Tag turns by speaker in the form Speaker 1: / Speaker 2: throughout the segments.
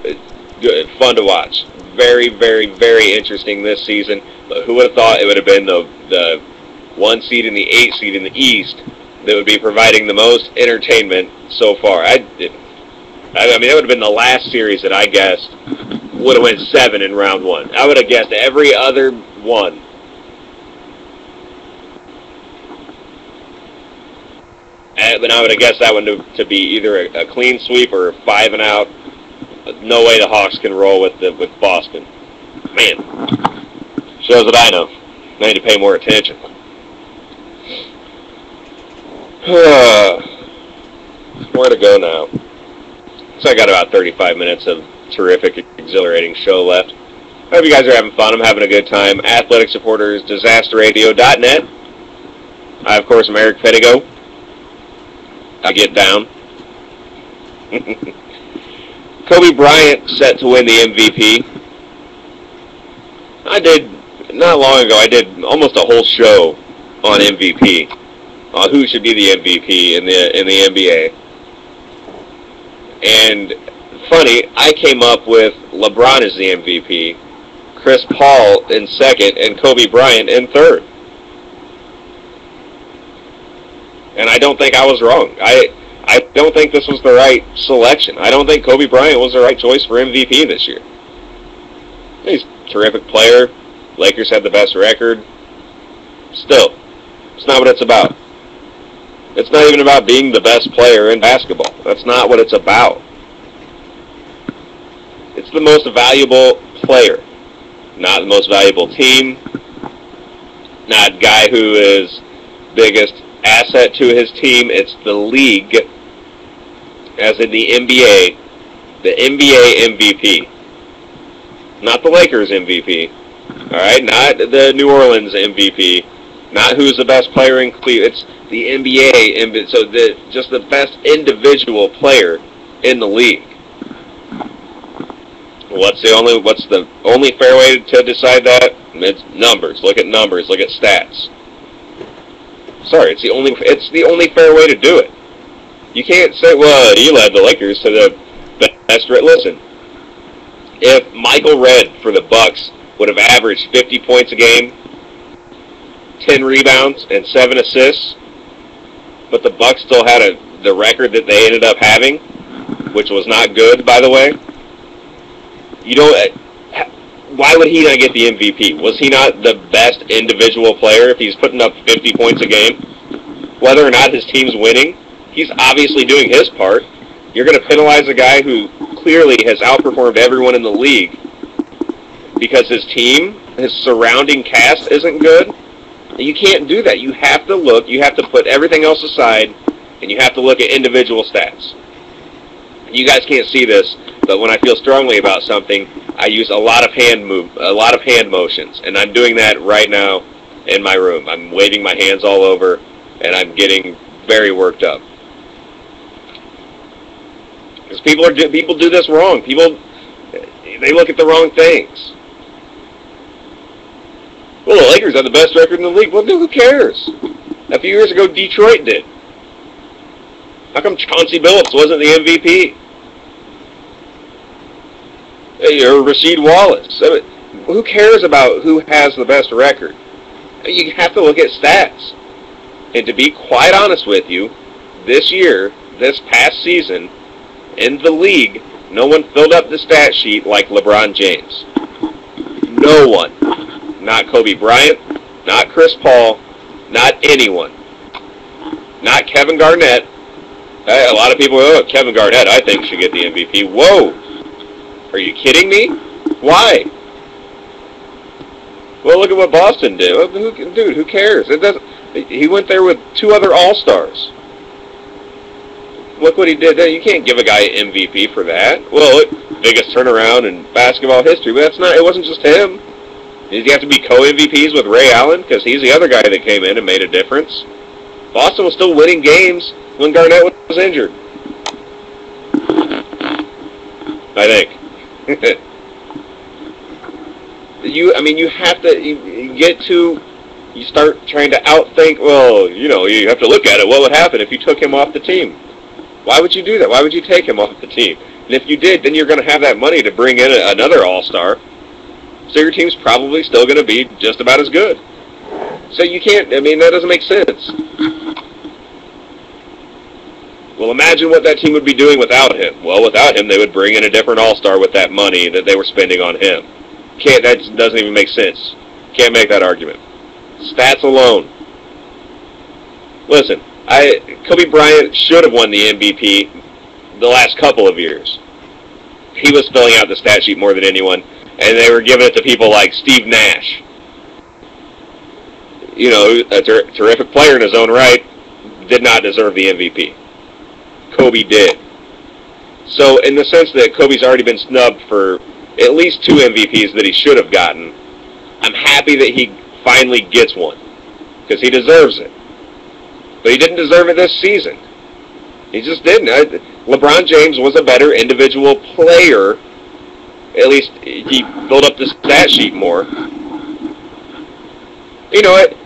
Speaker 1: Good, fun to watch. Very, very, very interesting this season. But who would have thought it would have been the 1 seed and the 8 seed in the East that would be providing the most entertainment so far? I mean, that would have been the last series that I guessed would have went 7 in round 1. I would have guessed every other one. But I would have guessed that one to be either a clean sweep or 5 and out. No way the Hawks can roll with Boston. Man, shows what I know. I need to pay more attention. Where to go now? So I got about 35 minutes of terrific, exhilarating show left. I hope you guys are having fun. I'm having a good time. Athletic Supporters, DisasterRadio.net. I, of course, am Eric Pedigo. I get down. Kobe Bryant set to win the MVP. Not long ago, I did almost a whole show on MVP. On who should be the MVP in the NBA. And funny, I came up with LeBron as the MVP, Chris Paul in second, and Kobe Bryant in third. And I don't think I was wrong. I don't think this was the right selection. I don't think Kobe Bryant was the right choice for MVP this year. He's a terrific player. Lakers had the best record. Still, it's not what it's about. It's not even about being the best player in basketball. That's not what it's about. It's the most valuable player, not the most valuable team, not guy who is biggest asset to his team. It's the league, as in the NBA MVP. Not the Lakers MVP. All right, not the New Orleans MVP. Not who's the best player in Cleveland. It's the NBA. So just the best individual player in the league. What's the only fair way to decide that? It's numbers. Look at numbers. Look at stats. Sorry, it's the only fair way to do it. You can't say, well, he led the Lakers to the best. Listen, if Michael Redd for the Bucks would have averaged 50 points a game, 10 rebounds, and 7 assists, but the Bucks still had the record that they ended up having, which was not good, by the way. Why would he not get the MVP? Was he not the best individual player if he's putting up 50 points a game? Whether or not his team's winning, he's obviously doing his part. You're going to penalize a guy who clearly has outperformed everyone in the league because his team, his surrounding cast isn't good? You can't do that. You have to put everything else aside, and you have to look at individual stats. You guys can't see this, but when I feel strongly about something, I use a lot of hand motions, and I'm doing that right now in my room. I'm waving my hands all over, and I'm getting very worked up. Because people do this wrong. They look at the wrong things. Well, the Lakers have the best record in the league. Well, who cares? A few years ago, Detroit did. How come Chauncey Billups wasn't the MVP? Or Rasheed Wallace? Who cares about who has the best record? You have to look at stats. And to be quite honest with you, this past season, in the league, no one filled up the stat sheet like LeBron James. No one. Not Kobe Bryant, not Chris Paul, not anyone. Not Kevin Garnett. A lot of people, Kevin Garnett, I think, should get the MVP. Whoa! Are you kidding me? Why? Well, look at what Boston did. Dude, who cares? He went there with 2 other All-Stars. Look what he did there. You can't give a guy an MVP for that. Well, biggest turnaround in basketball history, but it wasn't just him. Did you have to be co-MVPs with Ray Allen? Because he's the other guy that came in and made a difference. Boston was still winning games when Garnett was injured. I think. You start trying to outthink, well, you have to look at it. What would happen if you took him off the team? Why would you do that? Why would you take him off the team? And if you did, then you're going to have that money to bring in another all-star. So your team's probably still going to be just about as good. So you can't, I mean, that doesn't make sense. Well, imagine what that team would be doing without him. Well, without him, they would bring in a different all-star with that money that they were spending on him. That doesn't even make sense. Can't make that argument. Stats alone. Listen, Kobe Bryant should have won the MVP the last couple of years. He was filling out the stat sheet more than anyone, and they were giving it to people like Steve Nash. You know, a terrific player in his own right, did not deserve the MVP. Kobe did. So in the sense that Kobe's already been snubbed for at least 2 MVPs that he should have gotten, I'm happy that he finally gets one, because he deserves it. But he didn't deserve it this season. He just didn't. LeBron James was a better individual player. At least he built up the stat sheet more. You know what?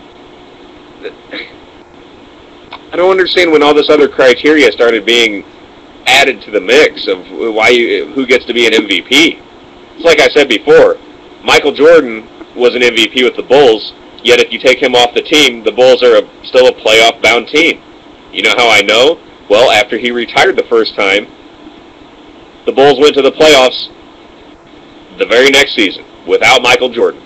Speaker 1: I don't understand when all this other criteria started being added to the mix of who gets to be an MVP. It's like I said before, Michael Jordan was an MVP with the Bulls, yet if you take him off the team, the Bulls are still a playoff-bound team. You know how I know? Well, after he retired the first time, the Bulls went to the playoffs the very next season without Michael Jordan.